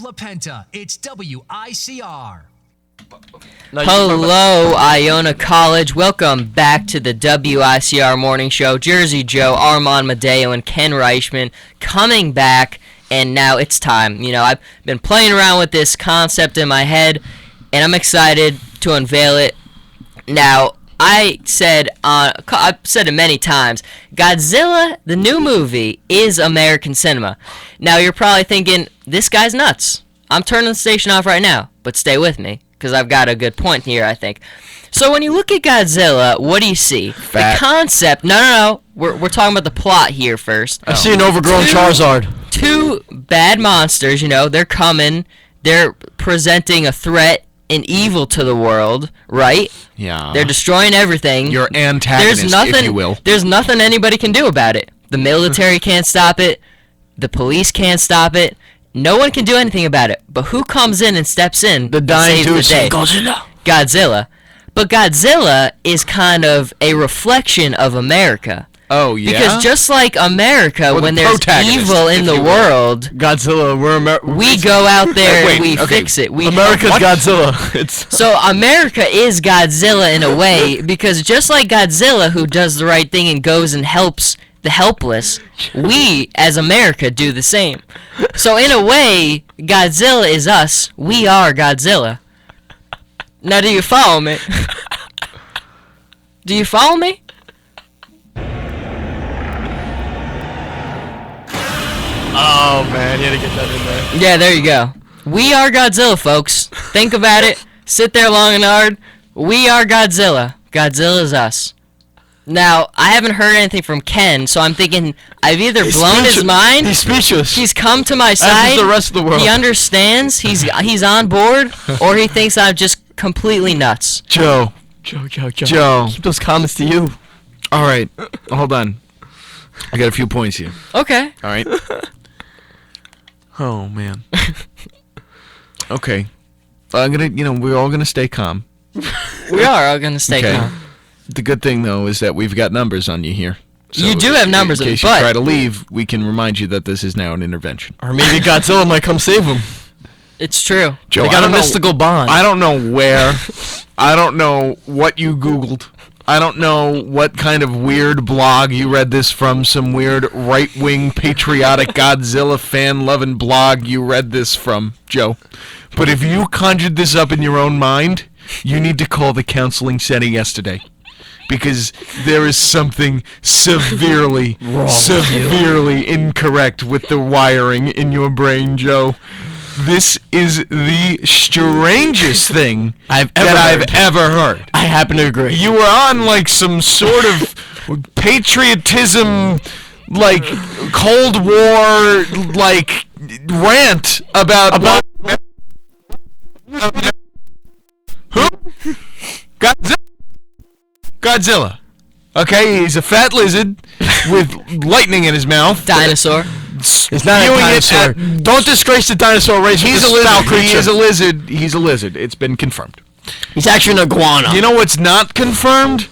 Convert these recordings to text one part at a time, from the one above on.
La Penta, it's WICR. Hello, Iona College. Welcome back to the WICR Morning Show. Jersey Joe, Armand Medeo, and Ken Reichman coming back, and now it's time. You know, I've been playing around with this concept in my head, and I'm excited to unveil it. Now, I've said it many times, Godzilla, the new movie, is American cinema. Now, you're probably thinking, this guy's nuts. I'm turning the station off right now, but stay with me, because I've got a good point here, I think. So when you look at Godzilla, what do you see? Fat. The concept, no. We're talking about the plot here first. I see an overgrown Charizard. Two bad monsters, you know, they're coming, they're presenting a threat and evil to the world, right? Yeah. They're destroying everything. Your antagonist, if you will. There's nothing anybody can do about it. The military can't stop it. The police can't stop it. No one can do anything about it. But who comes in and steps in? The dying saves the day? Godzilla. But Godzilla is kind of a reflection of America. Oh, yeah? Because just like America, when there's evil in the world, Godzilla, we go out there and we fix it. America's Godzilla. So America is Godzilla in a way, because just like Godzilla, who does the right thing and goes and helps the helpless, we as America do the same. So in a way, Godzilla is us. We are Godzilla. Now, do you follow me? Do you follow me? Oh, man, you had to get that in there. Yeah, there you go. We are Godzilla, folks. Think about it. Sit there long and hard. We are Godzilla. Godzilla is us. Now, I haven't heard anything from Ken, so I'm thinking I've either blown his mind. He's speechless. He's come to my side. As is the rest of the world. He understands. He's on board, or he thinks I'm just completely nuts. Joe. Keep those comments to you. All right. Hold on. I got a few points here. Okay. All right. Oh, man. Okay. We're all gonna stay calm. We are all gonna stay calm. The good thing, though, is that we've got numbers on you here. So you do have numbers, in case you try to leave, we can remind you that this is now an intervention. Or maybe Godzilla might come save him. It's true. Joe, they got a mystical bond. I don't know where. I don't know what you Googled. I don't know what kind of weird blog you read this from. Some weird right-wing patriotic Godzilla fan-loving blog you read this from, Joe. But if you conjured this up in your own mind, you need to call the counseling center yesterday. Because there is something severely incorrect with the wiring in your brain, Joe. This is the strangest thing I've ever heard. I happen to agree. You were on like some sort of patriotism, like Cold War, like rant about who? Godzilla. Okay, he's a fat lizard with lightning in his mouth. Dinosaur. He's not a dinosaur. Don't disgrace the dinosaur race. He's a lizard. He is a lizard. He's a lizard. It's been confirmed. He's actually an iguana. You know what's not confirmed?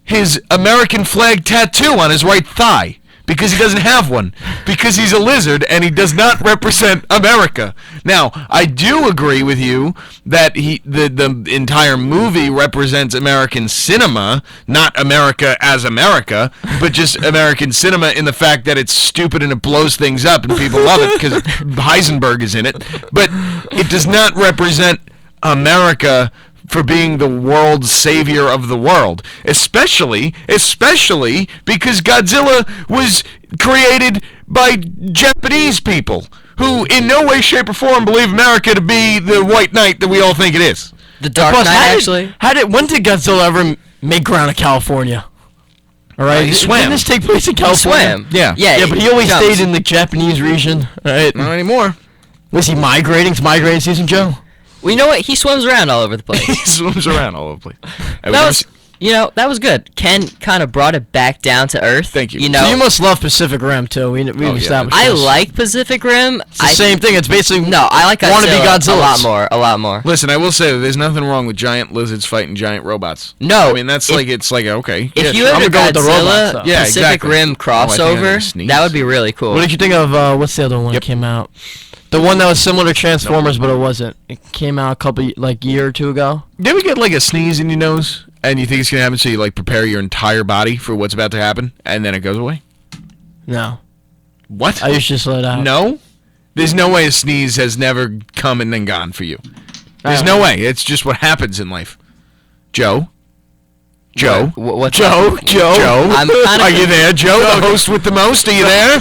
His American flag tattoo on his right thigh. Because he doesn't have one. Because he's a lizard and he does not represent America. Now, I do agree with you that the entire movie represents American cinema, not America as America, but just American cinema in the fact that it's stupid and it blows things up and people love it because Heisenberg is in it. But it does not represent America for being the world's savior of the world, especially because Godzilla was created by Japanese people who in no way, shape, or form believe America to be the white knight that we all think it is. The Dark Knight, actually. When did Godzilla ever make ground in California? All right, he swam. Didn't this take place in California? He swam. Yeah, but he always stayed in the Japanese region. All right. Not anymore. Was he migrating? It's migrating season, Joe? Well, you know what? He swims around all over the place. He swims around all over the place. That was good. Ken kind of brought it back down to earth. Thank you. You know, so you must love Pacific Rim too. We established I this. like Pacific Rim. It's the same thing. It's basically I like Godzilla a lot more. Listen, I will say that there's nothing wrong with giant lizards fighting giant robots. No, I mean it's like okay. If you I'm had a gonna go with the robots, Godzilla Pacific Rim crossover, that would be really cool. What did you think of what's the other one that came out? The one that was similar to Transformers, but it wasn't. It came out year or two ago. You ever get like a sneeze in your nose and you think it's gonna happen, so you like prepare your entire body for what's about to happen, and then it goes away? No. What? I used to just let it out. No? There's no way a sneeze has never come and then gone for you. There's no way. It's just what happens in life. Joe? What's Joe? I'm kinda Are you there, Joe? The host with the most? Are you there?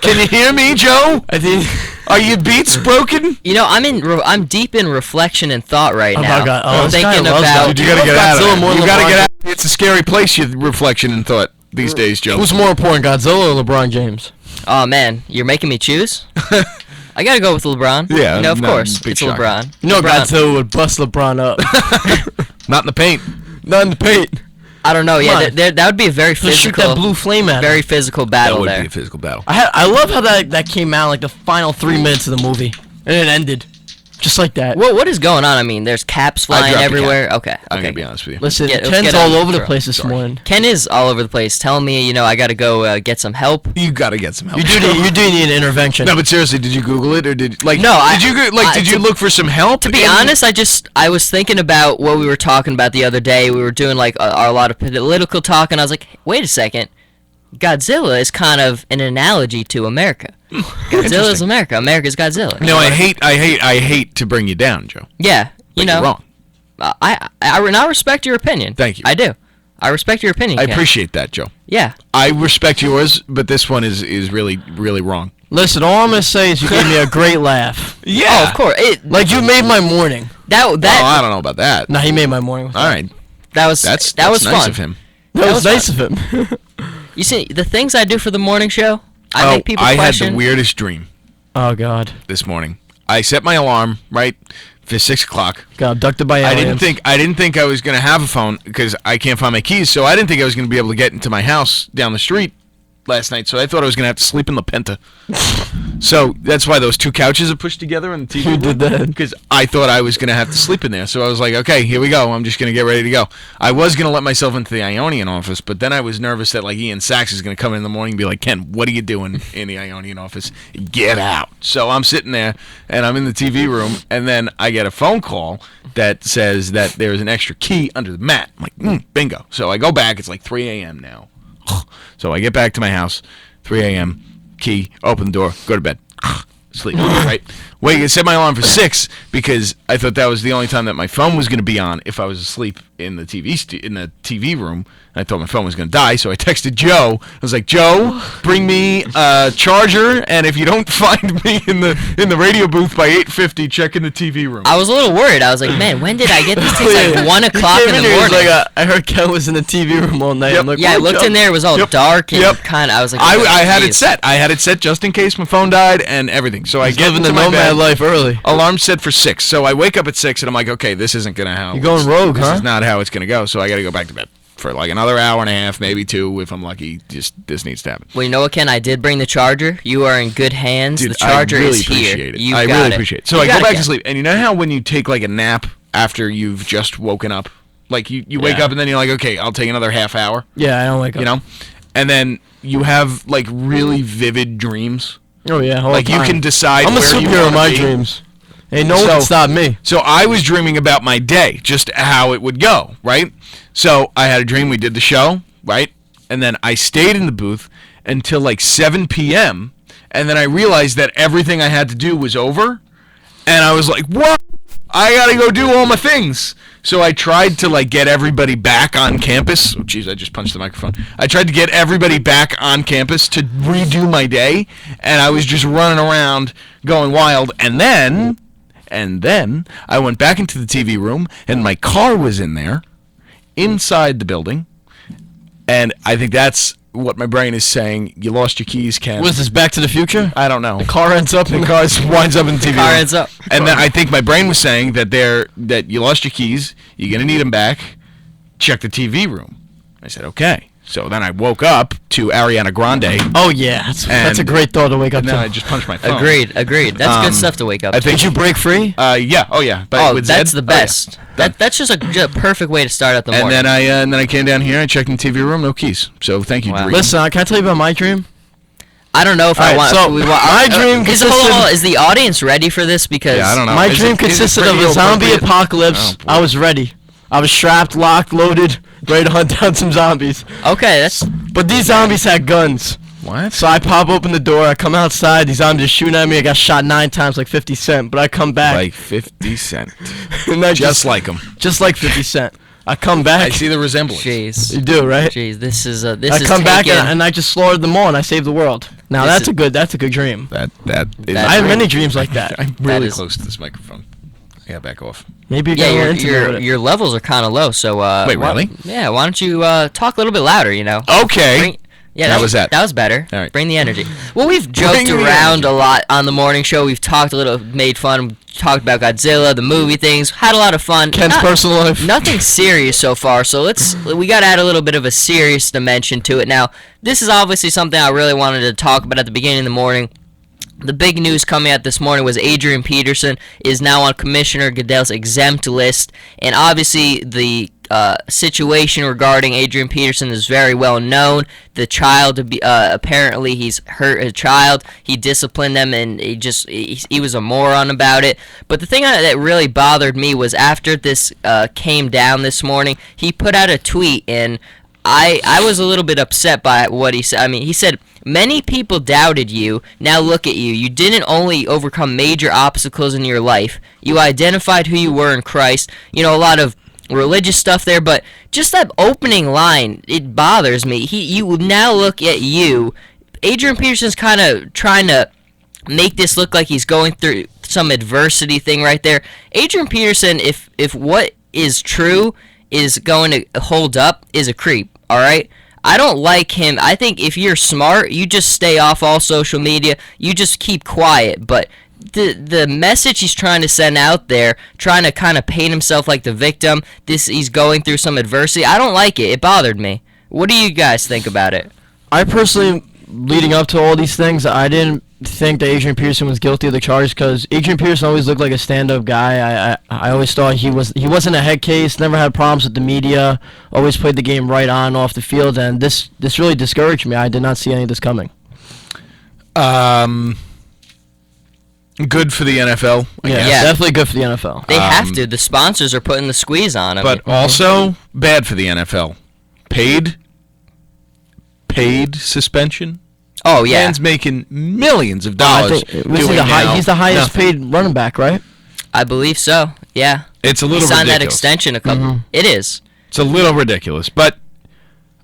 Can you hear me, Joe? I think. Are your beats broken? You know, I'm deep in reflection and thought right Oh now. my God. I'm this guy thinking loves about. that. Dude, you gotta get out of Godzilla it. more You than gotta LeBron get out. It's a scary place, your reflection and thought these days, Joe. Who's more important, Godzilla or LeBron James? Oh man, you're making me choose. I gotta go with LeBron. Yeah, you know, of no, course, big it's shocker. LeBron. You know, LeBron. Godzilla would bust LeBron up. Not in the paint. Not in the paint. I don't know. Come Yeah, on. that would be a very Just shoot physical, that blue flame at him. very physical That battle would there. be a physical battle. I love how that came out like the final 3 minutes of the movie, and it ended just like that. What is going on? I mean, there's caps flying dropped a everywhere. cap. Okay. I'm Okay. gonna be honest with you. Listen, let's Ken's get all on over the intro. place this morning. Ken is all over the place. Telling me, I gotta go get some help. You gotta get some help. You do need an intervention. No, but seriously, did you Google it or did No, Did you look for some help? To be honest, I was thinking about what we were talking about the other day. We were doing like a lot of political talk, and I was like, wait a second, Godzilla is kind of an analogy to America. Godzilla is America. America's Godzilla. No, I hate to bring you down, Joe. Yeah, But you're wrong. I respect your opinion. Thank you. I do. I respect your opinion. I Ken. appreciate that, Joe. Yeah. I respect yours, but this one is really really wrong. Listen, all I'm gonna say is you gave me a great laugh. Yeah. Oh, of course. Like you made my morning. That Oh, I don't know about that. Nah, he made my morning. All right. that was That's was nice fun. of him. That was was nice of him. You see, the things I do for the morning show, I make people I question. had the weirdest dream Oh God. this morning. I set my alarm right for 6 o'clock. Got abducted by I aliens. didn't think I was gonna have a phone because I can't find my keys. So I didn't think I was gonna be able to get into my house down the street last night. So I thought I was gonna have to sleep in La Penta. So that's why those two couches are pushed together in the TV. Who did that? Because I thought I was gonna have to sleep in there. So I was like, okay, here we go. I'm just gonna get ready to go. I was gonna let myself into the Ionian office, but then I was nervous that like Ian Sachs is gonna come in the morning and be like, Ken, what are you doing in the Ionian office? Get out. So I'm sitting there and I'm in the TV room, and then I get a phone call that says that there's an extra key under the mat. I'm like, bingo. So I go back. It's like 3 a.m. now. So I get back to my house, 3 a.m. Key, open the door, go to bed, sleep. Right? Wait, I set my alarm for 6 because I thought that was the only time that my phone was going to be on if I was asleep in the TV room. I thought my phone was going to die, so I texted Joe. I was like, Joe, bring me a charger, and if you don't find me in the radio booth by 8:50, check in the TV room. I was a little worried. I was like, man, when did I get this? It's like 1 o'clock in the morning. I heard Ken was in the TV room all night. Yep. I'm like, Yeah, I "What, looked Joe?" in there. It was all dark and kind of. I was like, I had it geez. set. I had it set just in case my phone died and everything. So I He's get living into the my nomad bed. life early. Alarm set for 6. So I wake up at 6 and I'm like, okay, this isn't gonna how You're going rogue, This huh? is not how it's gonna go. So I gotta go back to bed for like another hour and a half, maybe 2 if I'm lucky. Just this needs to happen. Well, you know what, Ken? I did bring the charger. You are in good hands. Dude, the charger I really is here. appreciate it. You I got really it. appreciate it. So You I got go it, back Ken. to sleep, and you know how when you take like a nap after you've just woken up, like you wake Yeah. up and then you're like, okay, I'll take another half hour, Yeah, I don't wake up. you know, and then you have like really vivid dreams. Oh yeah, all Like the you time. can decide. I'm a where you superhero in wanna my be. dreams. Ain't no one can stop me. So I was dreaming about my day, just how it would go, right? So I had a dream. We did the show, right? And then I stayed in the booth until like 7 p.m. And then I realized that everything I had to do was over. And I was like, what? I got to go do all my things. So I tried to like get everybody back on campus. Oh, jeez, I just punched the microphone. I tried to get everybody back on campus to redo my day. And I was just running around going wild. And then I went back into the TV room, and my car was in there, inside the building, and I think that's what my brain is saying. You lost your keys, Ken. Was this Back to the Future? I don't know. The car ends up in The car winds up in the TV Car room. ends up. And then I think my brain was saying that you lost your keys, you're going to need them back, check the TV room. I said, okay. So then I woke up to Ariana Grande. Oh yeah, that's a And- great thought to wake up And then to. I just punched my phone. Agreed. That's good stuff to wake up. I to. think Did you break free? Yeah. Oh, yeah. But Oh, with that's Zed? the Oh, yeah. best. That's just a perfect way to start out the And morning. then I came down here. I checked in the TV room. No keys. So thank you, Wow. Dream. Listen, can I tell you about my dream? I don't know if I Alright, want. so we want my dream is, consisted- is the audience ready for this? Because Yeah, I don't know. My Is dream it- is it consisted of pretty a zombie appropriate? apocalypse. Oh, boy. I was ready. I was strapped, locked, loaded, ready to hunt down some zombies. Okay, that's But these zombies had guns. What? So I pop open the door, I come outside, these zombies are shooting at me, I got shot 9 times like 50 Cent, but I come back. Like 50 Cent. and I Just like him. Just like 50 Cent. I come back. I see the resemblance. jeez. You do, right? Jeez, this is this I is come back taken- and I just slaughtered them all and I saved the world. Now This is- that's a good dream. That is. That I have dream. many dreams like that. I'm really is- close to this microphone. Yeah, back off. Maybe you Yeah, get more your intimate with it. your levels are kind of low. So Wait, really? Yeah, why don't you talk a little bit louder? You know. Okay. Bring- yeah, That was that. That was better. All right. Bring the energy. Well, we've joked Bring the around energy. a lot on the morning show. We've talked a little, made fun, talked about Godzilla, the movie things, had a lot of fun. Ken's personal life. Nothing serious so far, so we got to add a little bit of a serious dimension to it. Now, this is obviously something I really wanted to talk about at the beginning of the morning. The big news coming out this morning was Adrian Peterson is now on Commissioner Goodell's exempt list, and obviously the situation regarding Adrian Peterson is very well known. The child, apparently he's hurt a child. He disciplined them, and he was a moron about it. But the thing that really bothered me was after this came down this morning, he put out a tweet, and I was a little bit upset by what he said. I mean, he said, "Many people doubted you. Now look at you. You didn't only overcome major obstacles in your life. You identified who you were in Christ." You know, a lot of religious stuff there, but just that opening line, it bothers me. You now look at you. Adrian Peterson's kind of trying to make this look like he's going through some adversity thing right there. Adrian Peterson, if what is true is going to hold up, is a creep, all right? I don't like him. I think if you're smart, you just stay off all social media. You just keep quiet. But the message he's trying to send out there, trying to kind of paint himself like the victim, he's going through some adversity, I don't like it. It bothered me. What do you guys think about it? I personally, leading up to all these things, I didn't think that Adrian Peterson was guilty of the charge because Adrian Peterson always looked like a stand-up guy. I always thought he wasn't a head case, never had problems with the media, always played the game right on off the field, and this really discouraged me. I did not see any of this coming. Good for the NFL. I Yeah, guess. Yeah. definitely good for the NFL. They have to. The sponsors are putting the squeeze on him. But also bad for the NFL. Paid suspension. oh, yeah. Man's making millions of I dollars. think he's the highest paid running back, right? I believe so. Yeah. It's a He little signed that ridiculous. extension a couple. It is. It's a little ridiculous, but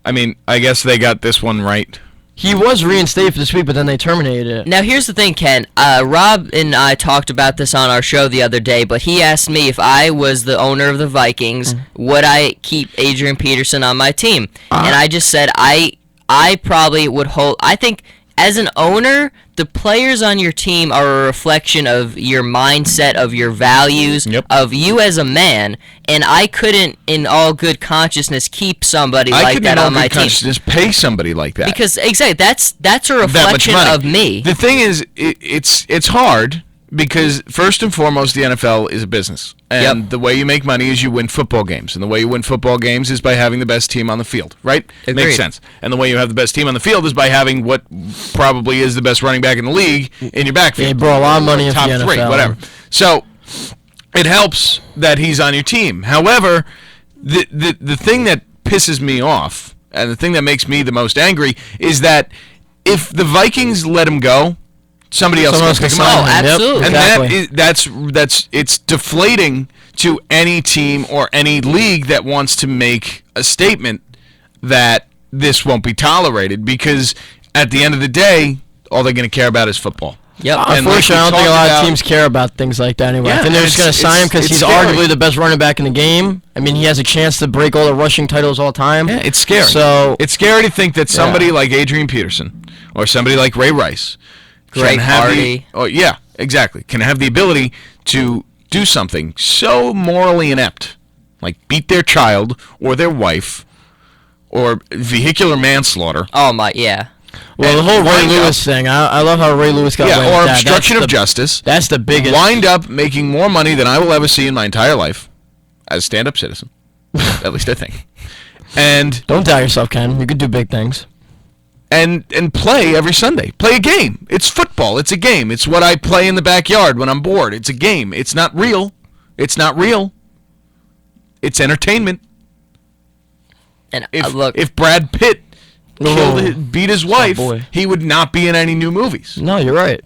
I mean, I guess they got this one right. He was reinstated for this week, but then they terminated it. Now, here's the thing, Ken. Rob and I talked about this on our show the other day, but he asked me if I was the owner of the Vikings, would I keep Adrian Peterson on my team? And I just said I probably would hold. I think as an owner, the players on your team are a reflection of your mindset, of your values, Yep. of you as a man, and I couldn't, in all good consciousness, keep somebody I like could that in all on my good team. consciousness pay somebody like that. Because, exactly, that's a that much reflection money. of me. The thing is, it's hard because first and foremost, the NFL is a business, and Yep. the way you make money is you win football games, and the way you win football games is by having the best team on the field, right? Agreed. Makes sense. And the way you have the best team on the field is by having what probably is the best running back in the league in your backfield. They brought a lot of money into top the three, NFL. whatever. So it helps that he's on your team. However, the thing that pisses me off and the thing that makes me the most angry is that if the Vikings let him go, somebody else Someone can else pick can him sign up. Oh, him. Yep, absolutely. And exactly. that's it's deflating to any team or any league that wants to make a statement that this won't be tolerated, because at the end of the day, all they're going to care about is football. Yep. And like Unfortunately, we I don't think a talked lot about- of teams care about things like that anyway. Yeah, I think they're and just going to it's- sign him because it's he's scary. arguably the best running back in the game. I mean, he has a chance to break all the rushing titles all time. Yeah, it's scary. So It's scary to think that somebody like Adrian Peterson or somebody like Ray Rice Greg can have Hardy. can have the ability to do something so morally inept, like beat their child or their wife or vehicular manslaughter. Oh, my, yeah. well, the and whole Ray wind Lewis thing. I love how Ray Lewis got away Yeah, or with that. obstruction That's of justice. That's the biggest. Wind up making more money than I will ever see in my entire life as a stand-up citizen. At least I think. And Don't doubt yourself, Ken. You could do big things. and play every Sunday. Play a game. It's football. It's a game. It's what I play in the backyard when I'm bored. It's a game. It's not real. It's not real. It's entertainment. And If Brad Pitt beat his wife, he would not be in any new movies. No, you're right.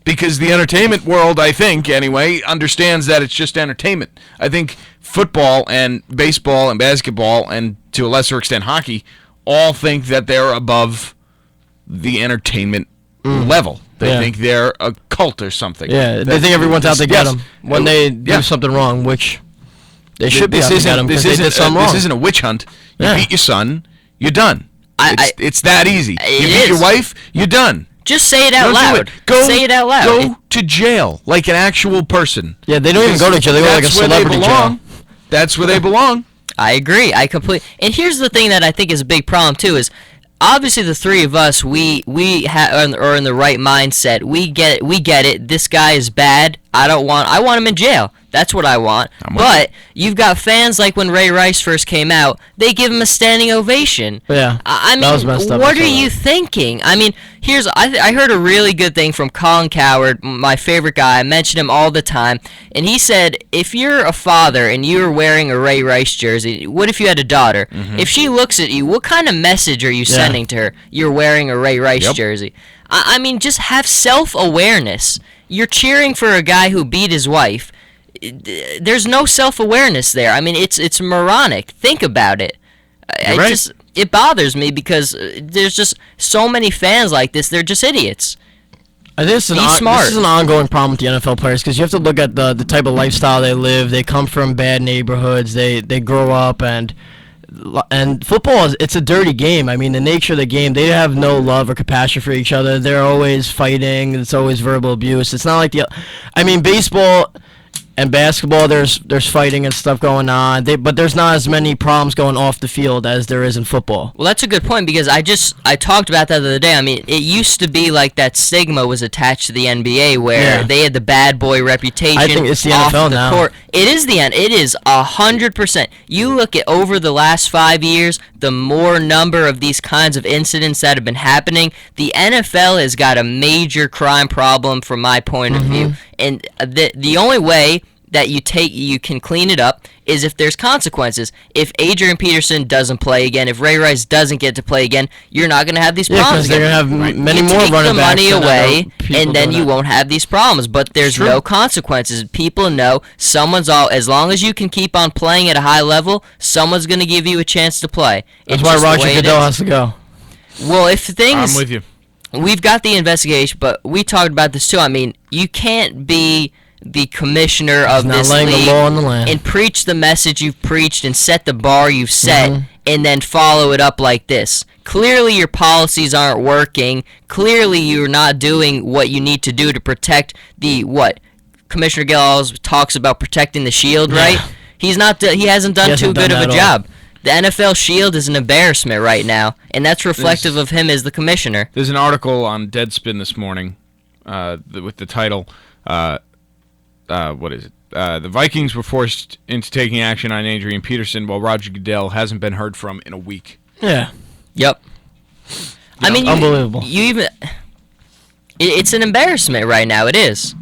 Because the entertainment world, I think, anyway, understands that it's just entertainment. I think football and baseball and basketball and, to a lesser extent, hockey, all think that they're above the entertainment level. They think they're a cult or something. Yeah, they think everyone's out to get them when they do something wrong, which they should be out to get them because they did something wrong. This isn't a witch hunt. You beat your son, you're done. It's that easy. You beat your wife, you're done. Just say it out loud. Say it out loud. Go to jail like an actual person. Yeah, they don't even go to jail. They go like a celebrity jail. That's where they belong. I agree. I completely. And here's the thing that I think is a big problem too is obviously the three of us are in the right mindset. We get it. This guy is bad. I want him in jail. That's what I want. But you've got fans like when Ray Rice first came out, they give him a standing ovation. Yeah. I mean, that was messed up. what are you thinking? I mean, I heard a really good thing from Colin Cowherd, my favorite guy. I mention him all the time, and he said, if you're a father and you're wearing a Ray Rice jersey, what if you had a daughter? Mm-hmm. If she looks at you, what kind of message are you sending to her? You're wearing a Ray Rice jersey. I mean, just have self-awareness. You're cheering for a guy who beat his wife. There's no self-awareness there. I mean, it's moronic. Think about it. It bothers me because there's just so many fans like this. They're just idiots. I think this is an ongoing problem with the NFL players because you have to look at the type of lifestyle they live. They come from bad neighborhoods. They grow up and football it's a dirty game. I mean, the nature of the game, they have no love or compassion for each other. They're always fighting. It's always verbal abuse. It's not like baseball and basketball, there's fighting and stuff going on. But there's not as many problems going off the field as there is in football. Well, that's a good point because I talked about that the other day. I mean, it used to be like that stigma was attached to the NBA where they had the bad boy reputation. I think it's the off NFL the now. Court. It is the end. It is 100%. You look at over the last 5 years, the more number of these kinds of incidents that have been happening, the NFL has got a major crime problem from my point of view. And the only way that you can clean it up is if there's consequences. If Adrian Peterson doesn't play again, if Ray Rice doesn't get to play again, you're not going to have these problems again. They're going to have many more running backs. You take the money away, and then you won't have these problems. But there's no consequences. People know as long as you can keep on playing at a high level, someone's going to give you a chance to play. That's why Roger Goodell has to go. Well, if things... I'm with you. We've got the investigation, but we talked about this too. I mean, you can't be the commissioner of this league the law on the land and preach the message you've preached and set the bar you've set and then follow it up like this. Clearly your policies aren't working. Clearly you're not doing what you need to do to protect Commissioner Gill always talks about protecting the shield, right? He hasn't done too good of a job. The NFL shield is an embarrassment right now, and that's reflective of him as the commissioner. There's an article on Deadspin this morning with the title, what is it? The Vikings were forced into taking action on Adrian Peterson while Roger Goodell hasn't been heard from in a week. Yeah. Yep. I mean, unbelievable. It's an embarrassment right now. It is.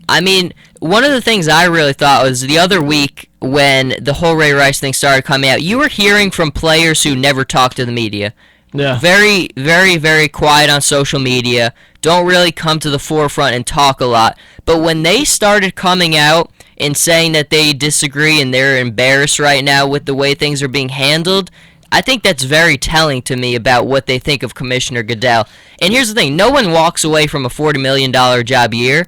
I mean, one of the things I really thought was the other week when the whole Ray Rice thing started coming out, you were hearing from players who never talk to the media. Yeah. Very, very, very quiet on social media. Don't really come to the forefront and talk a lot. But when they started coming out and saying that they disagree and they're embarrassed right now with the way things are being handled, I think that's very telling to me about what they think of Commissioner Goodell. And here's the thing. No one walks away from a $40 million job year,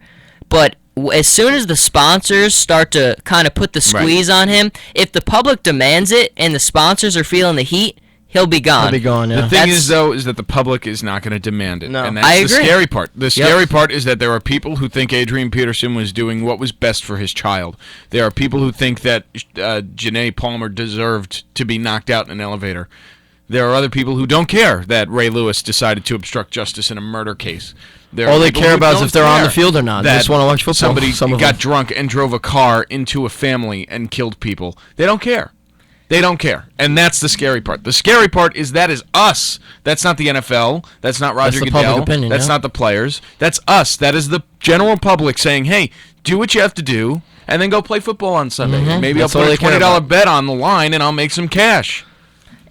but as soon as the sponsors start to kind of put the squeeze on him, if the public demands it and the sponsors are feeling the heat, he'll be gone. He'll be gone, yeah. The thing is that the public is not going to demand it. No. And that's I agree. The scary part. The scary part is that there are people who think Adrian Peterson was doing what was best for his child. There are people who think that Janae Palmer deserved to be knocked out in an elevator. There are other people who don't care that Ray Lewis decided to obstruct justice in a murder case. All they care about is if they're on the field or not. They just want to watch football. Somebody got drunk and drove a car into a family and killed people. They don't care. They don't care, and that's the scary part. The scary part is that is us. That's not the NFL. That's not Roger That's the Goodell. public opinion, That's yeah. not the players. That's us. That is the general public saying, "Hey, do what you have to do, and then go play football on Sunday. Mhm. Maybe That's I'll all put a they care $20 about. bet on the line, and I'll make some cash.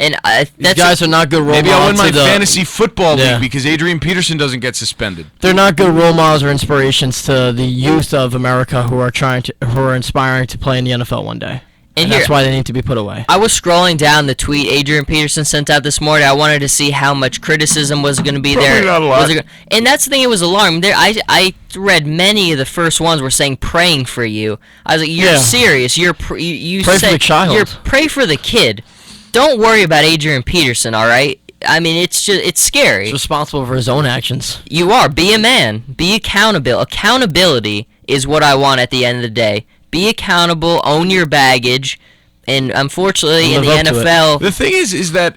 And These that's guys are not good role Maybe I'll win models. my fantasy football Yeah. league because Adrian Peterson doesn't get suspended." They're not good role models or inspirations to the youth of America who are inspiring to play in the NFL one day. And here, that's why they need to be put away. I was scrolling down the tweet Adrian Peterson sent out this morning. I wanted to see how much criticism was going to be Probably there. not a lot. And that's the thing, it was alarming. I read many of the first ones were saying praying for you. I was like, you're Yeah. serious. You Pray for say, the child. Pray for the kid. Don't worry about Adrian Peterson, all right? I mean, it's scary. He's responsible for his own actions. You are. Be a man. Be accountable. Accountability is what I want at the end of the day. Be accountable. Own your baggage. And unfortunately, in the Live up to it. NFL, The thing is that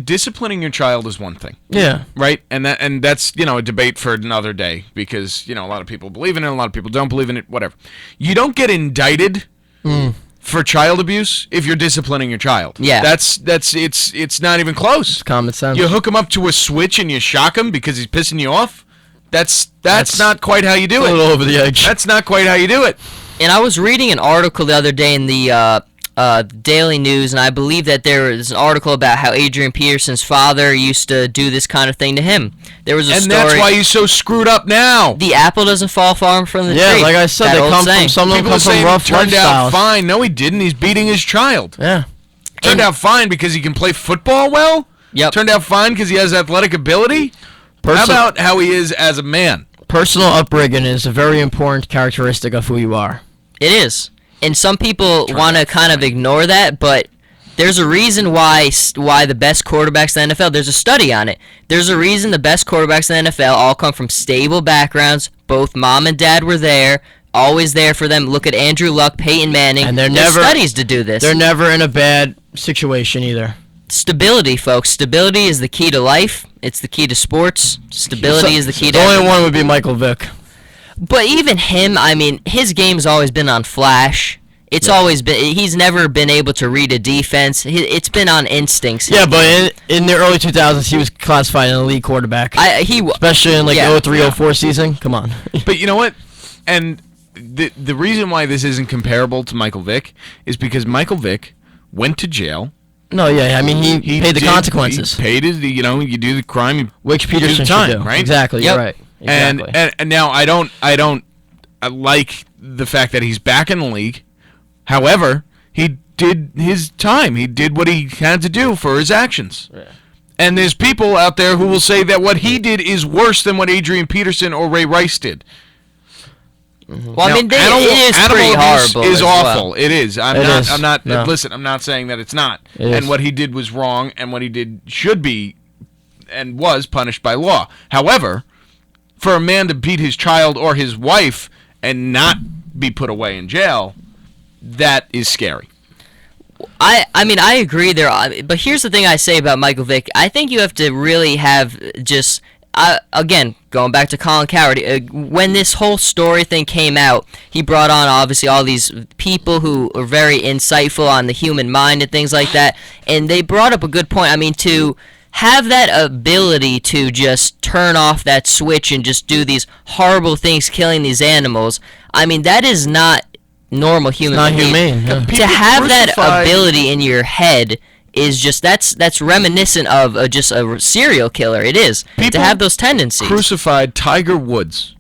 disciplining your child is one thing. Yeah. Right, and that's a debate for another day because a lot of people believe in it, a lot of people don't believe in it. Whatever. You don't get indicted for child abuse if you're disciplining your child. Yeah. It's not even close. Common sense. You hook him up to a switch and you shock him because he's pissing you off. That's not quite how you do a it. little over the edge. That's not quite how you do it. and I was reading an article the other day in the Daily News, and I believe that there was an article about how Adrian Peterson's father used to do this kind of thing to him. There was a And story. that's why he's so screwed up now. The apple doesn't fall far from the tree. Yeah, like I said, That they old come saying. from some of them People come are saying from rough it turned out lifestyles. fine. No, he didn't. He's beating his child. Yeah. Turned out fine because he can play football well. Yep. Turned out fine because he has athletic ability. How about how he is as a man? Personal upbringing is a very important characteristic of who you are. It is. And some people want to kind of ignore that, but there's a reason why the best quarterbacks in the NFL, there's a study on it. There's a reason the best quarterbacks in the NFL all come from stable backgrounds. Both mom and dad were there, always there for them. Look at Andrew Luck, Peyton Manning. And there's There's studies to do this. They're never in a bad situation either. Stability, folks. Stability is the key to life. It's the key to sports. Stability is the key to The only everything. one would be Michael Vick. But even him, I mean, his game's always been on flash. It's always been. He's never been able to read a defense. It's been on instincts. Yeah, but in the early 2000s, he was classified an elite quarterback. Especially in like Yeah. the 03-04 season. Come on. But you know what? And the reason why this isn't comparable to Michael Vick is because Michael Vick went to jail. No, yeah, I mean, he paid the consequences. He paid his, you do the crime, you Which do Peterson the time, should do. right? Exactly, Yep. you're right. Exactly. And now I don't like the fact that he's back in the league. However, he did his time. He did what he had to do for his actions. Yeah. And there's people out there who will say that what he did is worse than what Adrian Peterson or Ray Rice did. Well, I Now, mean, animal it is abuse pretty horrible. is as awful. well. It is. I'm It not. is. I'm not. No. Listen, I'm not saying that it's not. It And is. what he did was wrong, and what he did should be, and was punished by law. However, for a man to beat his child or his wife and not be put away in jail, that is scary. I mean, I agree there. But here's the thing I say about Michael Vick. I think you have to really have just. Again, going back to Colin Cowherd, when this whole story thing came out, he brought on obviously all these people who are very insightful on the human mind and things like that, and they brought up a good point. I mean, to have that ability to just turn off that switch and just do these horrible things, killing these animals, I mean, that is not normal human Not behavior. humane. Yeah. To have that crucified- ability in your head is just that's reminiscent of just a serial killer. It is to People have those tendencies. Crucified Tiger Woods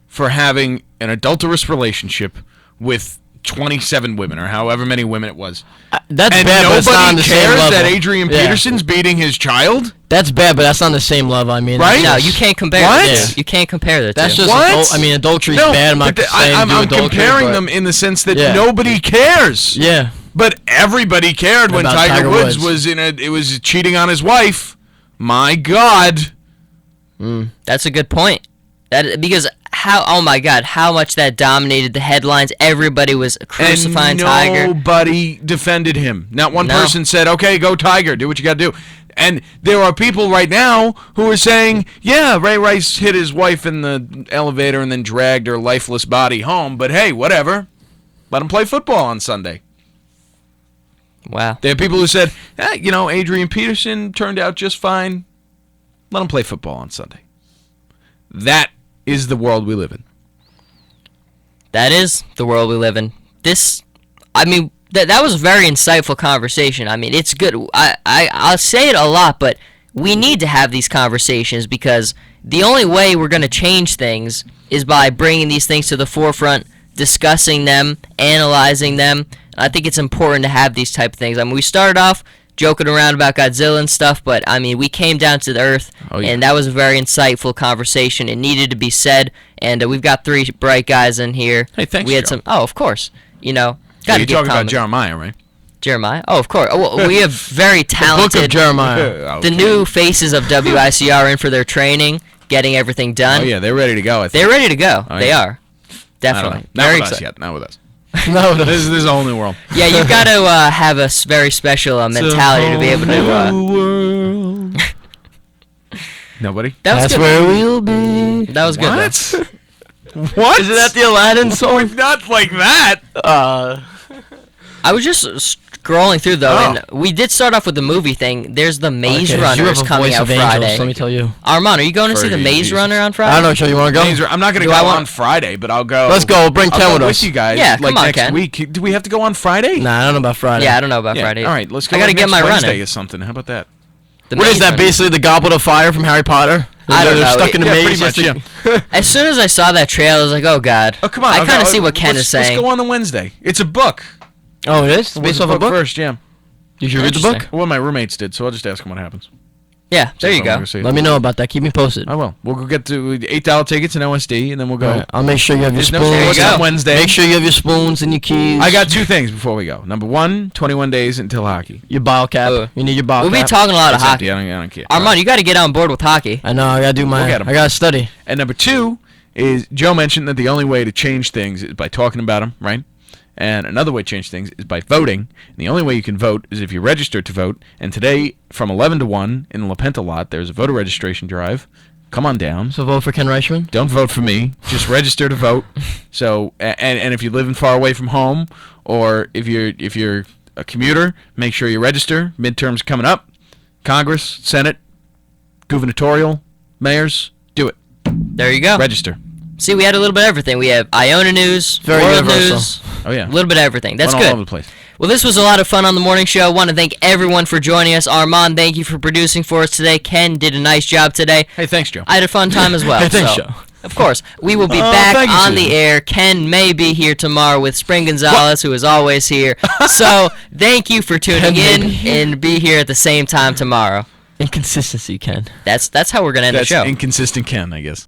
for having an adulterous relationship with 27 women or however many women it was. That's And bad, but it's not on nobody the same cares level. that Adrian Yeah. Peterson's beating his child? That's bad, but that's not on the same level. I mean, Right? No, you can't compare. What? The two. You can't compare the That's two. just What? I mean, adultery's bad. I'm not but saying I'm do adultery, comparing but- them in the sense that Yeah. nobody cares. Yeah. But everybody cared when About Tiger Tiger Woods Woods. was cheating on his wife. My God. That's a good point. Because oh my God, how much that dominated the headlines. Everybody was crucifying And Tiger. nobody defended him. Not one No. person said, "Okay, go Tiger, do what you got to do." And there are people right now who are saying, "Yeah, Ray Rice hit his wife in the elevator and then dragged her lifeless body home, but hey, whatever. Let him play football on Sunday." Wow. There are people who said, Adrian Peterson turned out just fine. Let him play football on Sunday. That is the world we live in. That is the world we live in. That was a very insightful conversation. I mean, it's good. I'll say it a lot, but we need to have these conversations because the only way we're going to change things is by bringing these things to the forefront, discussing them, analyzing them. I think it's important to have these type of things. I mean, we started off joking around about Godzilla and stuff, but I mean, we came down to the earth, and that was a very insightful conversation. It needed to be said, and we've got 3 bright guys in here. Hey, thanks, We had Joe. of course. You're talking about Jeremiah, right? Jeremiah? Oh, of course. Oh, well, we have very talented. Book of Jeremiah. The new faces of WICR in for their training, getting everything done. Oh, yeah, they're ready to go, I think. They're ready to go. Oh, they yeah. are. Definitely. Not Very with us excited. yet. Not with us. No, This is a whole new world. Yeah, you've got to have a very special mentality to be able to. Nobody? That was That's good. where we'll be. That was good. What? What? Isn't that the Aladdin song? Not like that. I was just scrolling through though, Oh. and we did start off with the movie thing. There's the Maze Okay, you have Runners a coming voice out of angels, Friday. let me tell you. Armand, are you going to see the Fergie, Maze Jesus. Runner on Friday? I don't know, Joe. You want to go? I'm not going to Do go I want- on Friday, but I'll go. Let's go. We'll bring I'll Ken go with with us. you guys. Yeah, like come on, next Ken. week. Do we have to go on Friday? Nah, I don't know about Friday. Yeah, I don't know about Yeah, Friday. All right, let's go. I gotta on get next my Wednesday running. or something. How about that? The What is Maze that? Runner. Basically the Goblet of Fire from Harry Potter? I don't They're know. stuck in a Yeah, maze. pretty much, just As soon as I saw that trailer, I was like, "Oh God!" Oh, come on. I okay, kind of see what Ken is saying. Let's go on the Wednesday. It's a book. Oh, it is? It's What's based the off a book? first, yeah. Did you read the book? Interesting. Well, my roommates did, so I'll just ask them what happens. Yeah, there you So I'm go. gonna say- Let me know about that. Keep me posted. I will. We'll go get to $8 tickets in OSD, and then we'll go. Alright, I'll make sure you have your There's no spoons. sports on Wednesday. Make sure you have your spoons and your keys. I got 2 things before we go. Number 1, 21 days until hockey. your bottle cap. You need your bottle We'll be cap. talking a lot of It's empty. hockey. I don't care. Armand, you got to get on board with hockey. I know. I gotta do my. We'll get 'em. I gotta study. And number 2 is Joe mentioned that the only way to change things is by talking about them, right? And another way to change things is by voting. And the only way you can vote is if you're registered to vote. And today, from 11 to 1 in the La Penta lot, there's a voter registration drive. Come on down. So vote for Ken Reichman. Don't vote for me. Just register to vote. So, and if you're living far away from home, or if you're a commuter, make sure you register. Midterms coming up. Congress, Senate, gubernatorial, mayors, do it. There you go. Register. See, we had a little bit of everything. We have Iona news, Very world universal. news, Oh yeah. a little bit of everything. That's Went all good. over the place. Well, this was a lot of fun on the morning show. Want to thank everyone for joining us. Armand, thank you for producing for us today. Ken did a nice job today. Hey, thanks, Joe. I had a fun time as well. Hey, thanks, so, Joe. Of course. We will be Oh, back thank you, on Susan. the air. Ken may be here tomorrow with Spring Gonzalez, who is always here. So thank you for tuning Ken may in be here. and be here at the same time tomorrow. Inconsistency, Ken. That's how we're going to end That's the show. inconsistent Ken, I guess.